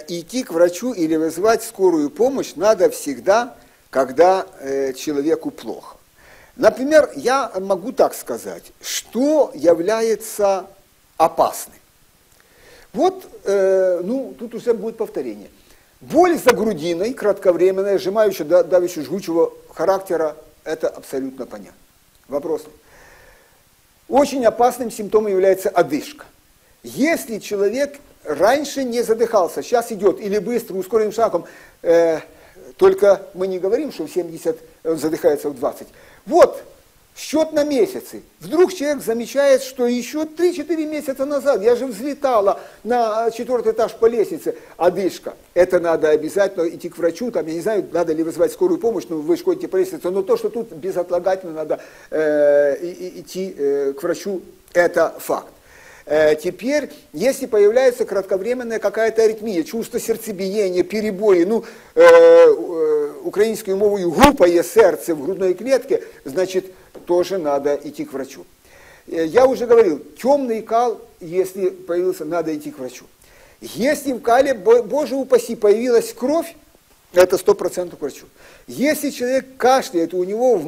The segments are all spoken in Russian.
Идти к врачу или вызывать скорую помощь надо всегда, когда человеку плохо. Например, я могу так сказать, что является опасным. Вот, тут уже будет повторение. Боль за грудиной, кратковременная, сжимающая, давящая, жгучего характера, это абсолютно понятно. Вопрос. Очень опасным симптомом является одышка. Если человек раньше не задыхался, сейчас идет или быстро, ускоренным шагом, только мы не говорим, что в 70 он задыхается в 20. Вот, счет на месяцы. Вдруг человек замечает, что еще 3-4 месяца назад я же взлетала на 4-й этаж по лестнице, одышка. Это надо обязательно идти к врачу, там, я не знаю, надо ли вызывать скорую помощь, но вы ходите по лестнице, но то, что тут безотлагательно надо идти к врачу, это факт. Теперь, если появляется кратковременная какая-то аритмия, чувство сердцебиения, перебои, украинскую мовою глупое сердце в грудной клетке, значит, тоже надо идти к врачу. Я уже говорил, темный кал, если появился, надо идти к врачу. Если в кале, боже упаси, появилась кровь, это 100% к врачу. Если человек кашляет, у него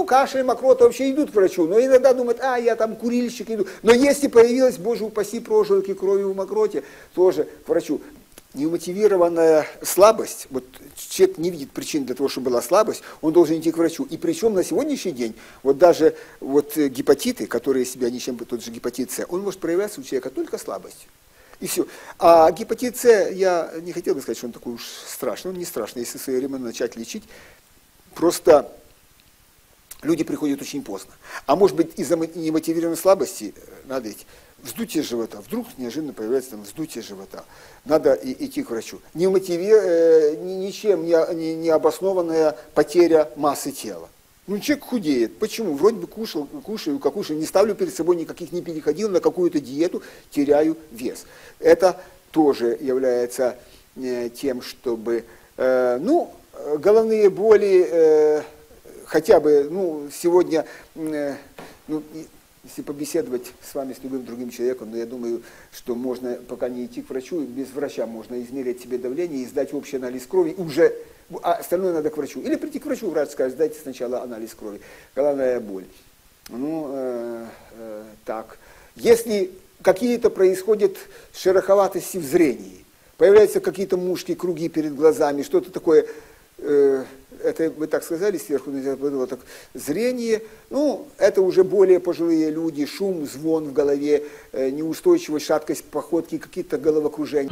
кашель, мокрота вообще идут к врачу, но иногда думают, я там курильщик иду. Но если появилась, боже упаси, прожилки кровью в мокроте, тоже к врачу. Немотивированная слабость, вот человек не видит причин для того, чтобы была слабость, он должен идти к врачу. И причем на сегодняшний день, вот даже гепатиты, которые себя ничем, тот же гепатит С, он может проявляться у человека только слабостью. И все. А гепатит С, я не хотел бы сказать, что он такой уж страшный. Он не страшный, если своевременно начать лечить. Просто люди приходят очень поздно. А может быть, из-за немотивированной слабости надо идти. Вздутие живота. Вдруг неожиданно появляется там вздутие живота. Надо идти к врачу. Ничем не обоснованная потеря массы тела. Человек худеет. Почему? Вроде бы кушаю, не ставлю перед собой никаких, не переходил на какую-то диету, теряю вес. Это тоже является тем, чтобы, головные боли, хотя бы, сегодня, если побеседовать с вами, с любым другим человеком, но я думаю, что можно, пока не идти к врачу, без врача можно измерять себе давление и сдать общий анализ крови, а остальное надо к врачу. Или прийти к врачу, врач скажет, сдайте сначала анализ крови. Головная боль. Так. Если какие-то происходят шероховатости в зрении, появляются какие-то мушки, круги перед глазами, что-то такое, это вы так сказали сверху, было так, зрение, это уже более пожилые люди, шум, звон в голове, неустойчивость, шаткость походки, какие-то головокружения.